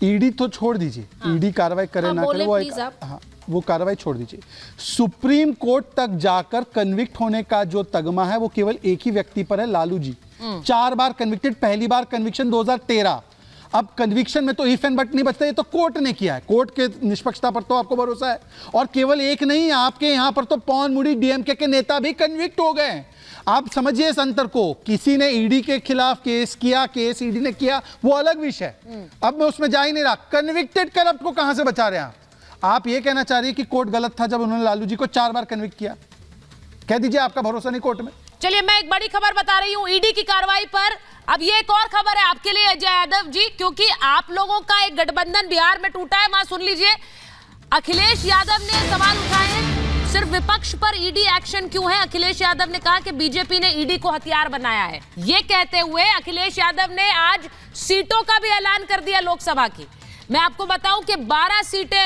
ED तो छोड़ दीजिए, ईडी कार्रवाई करे ना करे, वो कार्रवाई छोड़ दीजिए। सुप्रीम कोर्ट तक जाकर कन्विक्ट होने का जो तगमा है वो केवल एक ही व्यक्ति पर है, लालू जी। 4 बार कन्विक्टेड, पहली बार कन्विक्शन 2013। अब कन्विक्शन में तो इफ एंड बट नहीं बचता, ये तो कोर्ट ने किया है, कोर्ट के निष्पक्षता पर तो आपको भरोसा है। और केवल एक नहीं, आपके यहां पर तो पवन मुड़ी डीएमके के नेता भी कन्विक्ट हो गए। आप समझिए इस अंतर को, किसी ने ईडी के खिलाफ केस किया, केस ईडी ने किया, वो अलग विषय। अब मैं उसमें जा ही नहीं रहा। कन्विक्टेड करप्ट को कहां से बचा रहे हैं आप ये कहना चाह रही है कि कोर्ट गलत था जब उन्होंने लालू जी को 4 बार कन्विक्ट किया? कह दीजिए आपका भरोसा नहीं कोर्ट में। चलिए, मैं एक बड़ी खबर बता रही हूं ईडी की कार्रवाई पर। अब ये एक और खबर है आपके लिए अजय यादव जी, क्योंकि आप लोगों का एक गठबंधन बिहार में टूटा है। वहां सुन लीजिए, अखिलेश यादव ने सवाल उठाए हैं, सिर्फ विपक्ष पर ईडी एक्शन क्यों है। अखिलेश यादव ने कहा कि बीजेपी ने ईडी को हथियार बनाया है। ये कहते हुए अखिलेश यादव ने आज सीटों का भी ऐलान कर दिया लोकसभा की। मैं आपको बताऊं कि 12 सीटें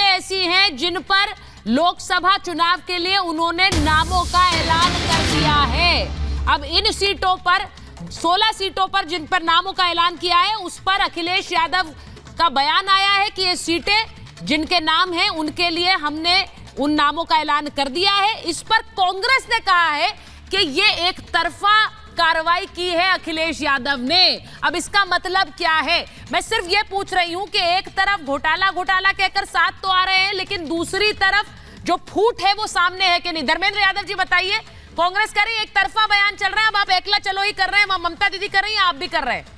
ऐसी हैं जिन पर लोकसभा चुनाव के लिए उन्होंने नामों का ऐलान कर दिया है। अब इन सीटों पर 16 सीटों पर जिन पर नामों का ऐलान किया है, उस पर अखिलेश यादव का बयान आया है कि ये सीटें जिनके नाम हैं उनके लिए हमने उन नामों का ऐलान कर दिया है। इस पर कांग्रेस ने कहा है कि ये एक तरफा कार्रवाई की है अखिलेश यादव ने। अब इसका मतलब क्या है? मैं सिर्फ ये पूछ रही हूं कि एक तरफ घोटाला कहकर साथ तो आ रहे हैं, लेकिन दूसरी तरफ जो फूट है वो सामने है कि नहीं? धर्मेंद्र यादव जी बताइए, कांग्रेस कह रही है एक तरफा बयान चल रहा है, अब आप एकला चलो ही कर रहे हैं, ममता दीदी कर रही हैं, आप भी कर रहे हैं।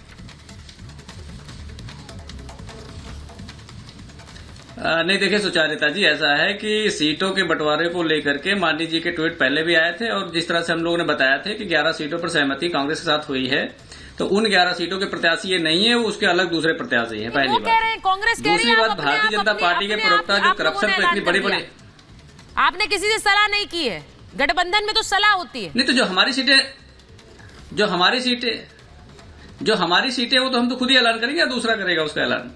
नहीं, देखिए सुचारिता जी, ऐसा है कि सीटों के बंटवारे को लेकर के मांडी जी के ट्वीट पहले भी आए थे, और जिस तरह से हम लोगों ने बताया थे कि 11 सीटों पर सहमति कांग्रेस के साथ हुई है, तो उन 11 सीटों के प्रत्याशी ये नहीं है, वो उसके अलग दूसरे प्रत्याशी हैं। पहली बात। कांग्रेस दूसरी बात, भारतीय जनता पार्टी के प्रवक्ता जो करप्शन पर इतनी बड़ी आपने किसी से सलाह नहीं की है? गठबंधन में तो सलाह होती है। नहीं, तो जो हमारी सीटें वो तो हम तो खुद ही ऐलान करेंगे या दूसरा करेगा उसका ऐलान?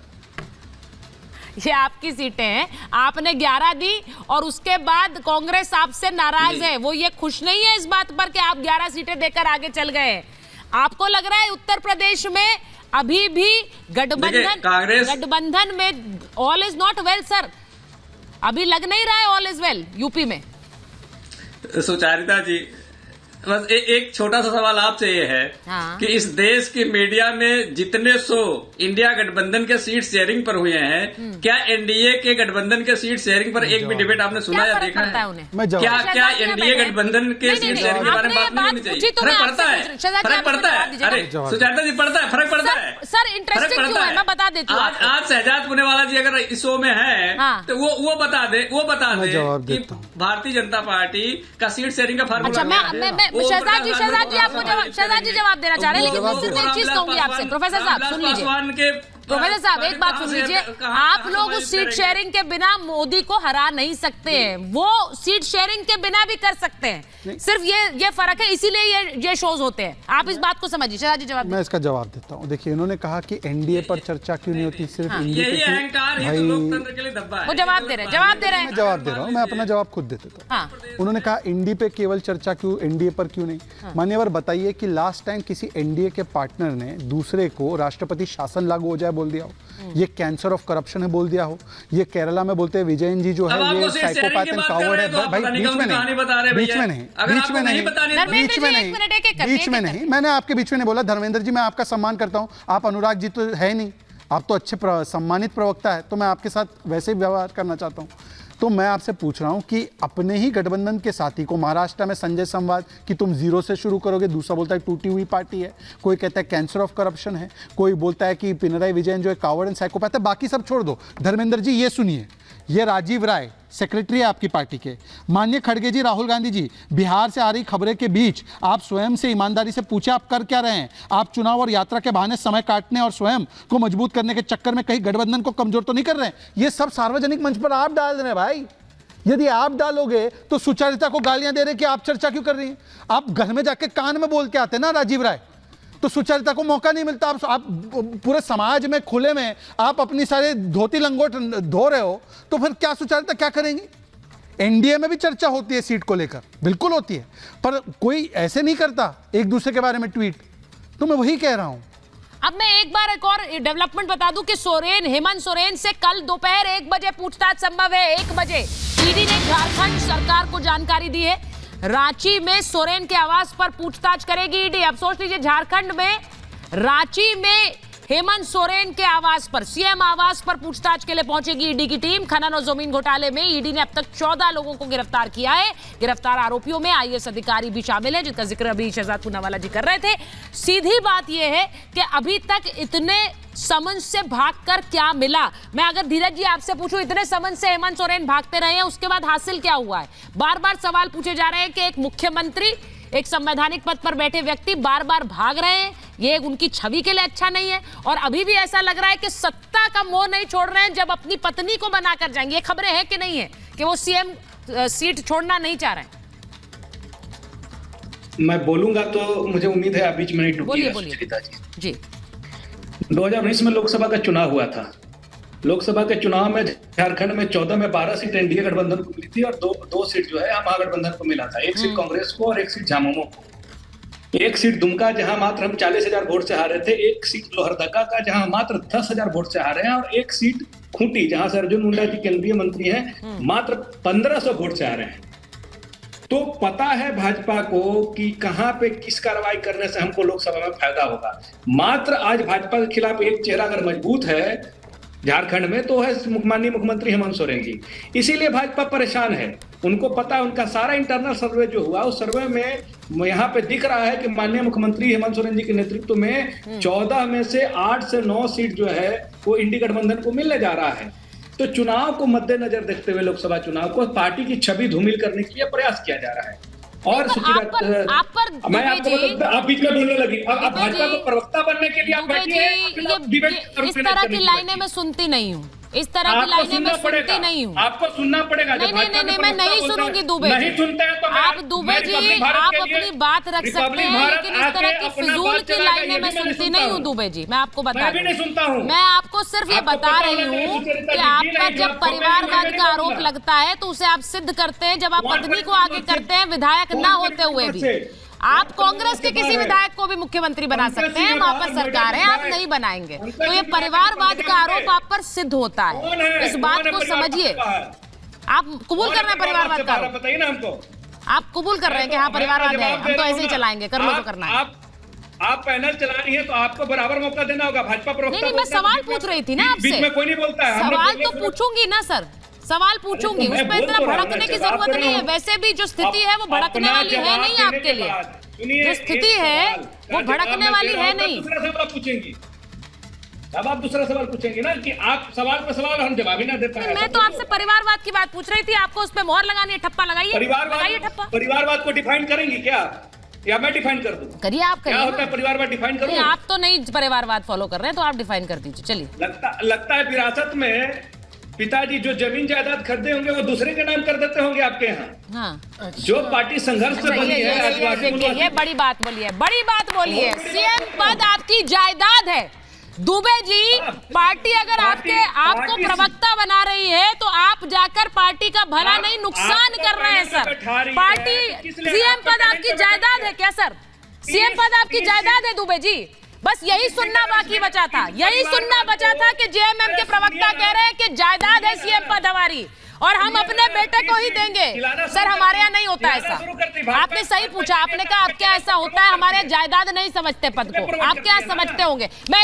ये आपकी सीटें हैं, आपने 11 दी और उसके बाद कांग्रेस आपसे नाराज है। वो ये खुश नहीं है इस बात पर कि आप 11 सीटें देकर आगे चल गए। आपको लग रहा है उत्तर प्रदेश में अभी भी गठबंधन में all is not well sir? अभी लग नहीं रहा है ऑल इज वेल यूपी में? सुचारिता जी, बस एक छोटा सा सवाल आपसे ये है कि इस देश के मीडिया में जितने शो इंडिया गठबंधन के सीट शेयरिंग पर हुए हैं, क्या एनडीए के गठबंधन के सीट शेयरिंग पर एक भी डिबेट आपने सुना या देखा है? क्या एनडीए गठबंधन के सीट शेयरिंग के बारे में बात नहीं होनी चाहिए? फर्क पड़ता है। अरे सुचारिता जी, फर्क पड़ता है सर। इंटरेस्टिंग क्यों है मैं बता देती हूँ। आज शहजाद पुनेवाला जी अगर इस शो में है तो वो बता दे कि भारतीय जनता पार्टी का सीट शेयरिंग का फार्मूला। शहजाद जी जवाब देना चाह रहे हैं, लेकिन मैं सिर्फ एक चीज कहूंगी आपसे। प्रोफेसर साहब सुन लीजिए, प्रोफेसर साहब एक बात सुन लीजिए, आप लोग उस सीट शेयरिंग के बिना मोदी को हरा नहीं सकते हैं, वो सीट शेयरिंग के बिना भी कर सकते हैं। सिर्फ ये फर्क है, इसीलिए ये शोज होते हैं। आप इस बात को समझिए। शहजाद जी जवाब। मैं इसका जवाब देता हूँ। देखिए, इन्होंने कहा कि एनडीए पर चर्चा क्यों नहीं होती, सिर्फ यही अहंकार ही तो लोकतंत्र के लिए धब्बा है। वो जवाब दे रहे हैं। मैं जवाब दे रहा हूँ, मैं अपना जवाब खुद दे देता हूँ। उन्होंने कहा एनडीए पे केवल चर्चा क्यों, एनडीए पर क्यों नहीं। मान्यवर बताइए कि लास्ट टाइम किसी एनडीए के पार्टनर ने दूसरे को राष्ट्रपति शासन लागू हो जाए बोल दिया हो, ये कैंसर ऑफ करप्शन है बोल दिया हो, ये केरला में बोलते हैं विजयन जी जो है ये साइकोपैथ एंड कावर्ड है। भाई बीच में नहीं, मैंने आपके बीच में नहीं बोला। धर्मेंद्र जी, मैं आपका सम्मान करता हूं, आप अनुराग जी तो है नहीं, आप तो अच्छे सम्मानित प्रवक्ता है, तो मैं आपके साथ वैसे ही व्यवहार करना चाहता हूं। तो मैं आपसे पूछ रहा हूं कि अपने ही गठबंधन के साथी को महाराष्ट्र में संजय संवाद कि तुम जीरो से शुरू करोगे, दूसरा बोलता है टूटी हुई पार्टी है, कोई कहता है कैंसर ऑफ करप्शन है, कोई बोलता है कि पिनराई विजयन जो है कावर्ड एंड साइकोपैथ है। बाकी सब छोड़ दो। धर्मेंद्र जी ये सुनिए, ये राजीव राय सेक्रेटरी है आपकी पार्टी के, माननीय खड़गे जी, राहुल गांधी जी, बिहार से आ रही खबरें के बीच आप स्वयं से ईमानदारी से पूछे आप कर क्या रहे हैं? आप चुनाव और यात्रा के बहाने समय काटने और स्वयं को मजबूत करने के चक्कर में कहीं गठबंधन को कमजोर तो नहीं कर रहे हैं? ये सब सार्वजनिक मंच पर आप डाल रहे हैं भाई। यदि आप डालोगे तो सुचारिता को गालियां दे रहे कि आप चर्चा क्यों कर रही हैं? आप घर में जाके कान में बोल के आते ना राजीव राय, तो सुचारिता को मौका नहीं मिलता। आप पूरे समाज में खुले में आप अपनी सारे धोती लंगोट धो रहे हो, तो फिर क्या सुचारिता क्या करेंगी? एनडीए में भी चर्चा होती है सीट को लेकर, बिल्कुल होती है, पर कोई ऐसे नहीं करता एक दूसरे के बारे में ट्वीट। तो मैं वही कह रहा हूं, अब मैं एक बार एक और डेवलपमेंट बता दूं कि हेमंत सोरेन से कल दोपहर 1 बजे पूछताछ संभव है। 1 बजे ईडी ने झारखंड सरकार को जानकारी दी है, रांची में सोरेन के आवास पर पूछताछ करेगी ईडी। अब सोच लीजिए, झारखंड में रांची में हेमंत सोरेन के आवास पर, सीएम आवास पर पूछताछ के लिए पहुंचेगी ईडी की टीम। खनन और जमीन घोटाले में ईडी ने अब तक 14 लोगों को गिरफ्तार किया है। गिरफ्तार आरोपियों में आईएएस अधिकारी भी शामिल है, जिनका जिक्र अभी शहजाद पूनावाला जी कर रहे थे। सीधी बात यह है कि अभी तक इतने समन से भागकर क्या मिला। मैं अगर धीरज जी आपसे पूछूं, इतने समन से हेमंत सोरेन भागते रहे हैं, उसके बाद हासिल क्या हुआ है? बार बार सवाल पूछे जा रहे हैं कि एक मुख्यमंत्री, एक संवैधानिक पद पर बैठे व्यक्ति बार बार भाग रहे हैं, ये उनकी छवि के लिए अच्छा नहीं है। और अभी भी ऐसा लग रहा है कि सत्ता का मोह नहीं छोड़ रहे हैं, जब अपनी पत्नी को बनाकर जाएंगे। ये खबरें हैं कि नहीं है कि वो सीएम सीट छोड़ना नहीं चाह रहे हैं? मैं बोलूंगा तो मुझे उम्मीद है आप बीच में नहीं टूटिएगा। बोलिए जी। 2019 में लोकसभा का चुनाव हुआ था। लोकसभा के चुनाव में झारखंड में 14 में 12 सीट एनडीए गठबंधन को मिली थी और दो सीट जो है महागठबंधन को मिला था। 1 सीट कांग्रेस को और 1 सीट झामुमो को। 1 सीट दुमका जहां मात्र हम 40,000 वोट से हारे थे, 1 सीट लोहरदगा का जहां मात्र 10,000 वोट से हारे हैं, और 1 सीट खूंटी जहां से अर्जुन मुंडा जी केंद्रीय मंत्री हैं, मात्र 1500 वोट से हारे हैं। तो पता है भाजपा को कि कहां पे किस कार्रवाई करने से हमको लोकसभा में फायदा होगा। मात्र आज भाजपा के खिलाफ एक चेहरा अगर मजबूत है झारखंड में तो है माननीय मुख्यमंत्री हेमंत सोरेन जी। इसीलिए भाजपा परेशान है। उनको पता है, उनका सारा इंटरनल सर्वे जो हुआ उस सर्वे में यहाँ पे दिख रहा है कि माननीय मुख्यमंत्री हेमंत सोरेन जी के नेतृत्व में 14 में से 8 से 9 सीट जो है वो इंडी गठबंधन को मिलने जा रहा है। तो चुनाव को मद्देनजर देखते हुए लोकसभा चुनाव को पार्टी की छवि धूमिल करने के लिए प्रयास किया जा रहा है। और मैं आपको आप बीच में बोलने लगी। अब भाजपा को प्रवक्ता बनने के लिए आप बैठी हैं। इस तरह की लाइनें मैं सुनती नहीं हूँ, इस तरह की लाइनें मैं सुनती नहीं हूँ। आपको सुनना पड़ेगा। नहीं, मैं नहीं सुनूंगी दुबे जी। नहीं सुनते हैं तो आप दुबे जी आप अपनी बात रख सकते हैं, लेकिन इस तरह की फिजूल की लाइनें मैं सुनती नहीं हूँ दुबे जी। मैं आपको बता दूं, मैं आपको सिर्फ ये बता रही हूँ कि आप पर जब परिवारवाद का आरोप लगता है तो उसे आप सिद्ध करते हैं, जब आप पत्नी को आगे करते हैं विधायक ना होते हुए भी। आप कांग्रेस के किसी विधायक को भी मुख्यमंत्री बना सकते हैं, वहां पर सरकार है, आप नहीं बनाएंगे। तो ये परिवारवाद का आरोप आप पर सिद्ध होता है, इस बात को समझिए। आप कबूल कर रहे हैं परिवारवाद का आरोप? बताइए ना हमको। आप कबूल कर रहे हैं कि हाँ परिवारवाद है, हम तो ऐसे ही चलाएंगे, कर लो जो करना है। आप पैनल चला रही है तो आपको बराबर मौका देना होगा। भाजपा प्रवक्ता नहीं, मैं सवाल पूछ रही थी ना आपसे। बीच में कोई नहीं बोलता है। सवाल तो पूछूंगी ना सर, सवाल पूछूंगी, उस पर इतना भड़कने की जरूरत नहीं है। वैसे भी जो स्थिति है वो भड़कने वाली है नहीं आपके लिए। जो स्थिति है वो भड़कने वाली है नहीं। दूसरा सवाल पूछेंगी, अब आप दूसरा सवाल पूछेंगे ना कि आप सवाल पर सवाल हम जवाब ही ना दे पाए। मैं तो आपसे परिवारवाद की बात पूछ रही थी, आपको उस पर मोहर लगानी है, ठप्पा लगाइए। परिवारवाद को डिफाइन करेंगी क्या, या मैं डिफाइन कर दूं? करिए, आप करिए। क्या होता है परिवारवाद डिफाइन करूं? आप तो नहीं परिवारवाद फॉलो कर रहे हैं, तो आप डिफाइन कर दीजिए। चलिए। लगता है विरासत में पिताजी जो जमीन जायदाद खरीदे होंगे वो दूसरे के नाम कर देते होंगे आपके यहाँ। हाँ। जो पार्टी संघर्ष से बनी है। ये बड़ी बात बोली है, बड़ी बात बोली है। सीएम पद आपकी जायदाद है दुबे जी। पार्टी अगर आपको प्रवक्ता बना रही है तो आप जाकर पार्टी का भला नहीं नुकसान कर रहे हैं सर। पार्टी सीएम पद आपकी जायदाद है क्या सर? सीएम पद आपकी जायदाद है दुबे जी? बस यही सुनना बाकी बचा था, यही सुनना बचा था कि जेएमएम के प्रवक्ता कह रहे हैं कि जायदाद है सीएम पद हमारी और हम अपने बेटे को ही देंगे। सर हमारे यहाँ नहीं होता ऐसा। आपने सही पूछा, आपने कहा आपके यहाँ ऐसा होता है, हमारे जायदाद नहीं समझते पद को, आपके यहाँ समझते होंगे। मैं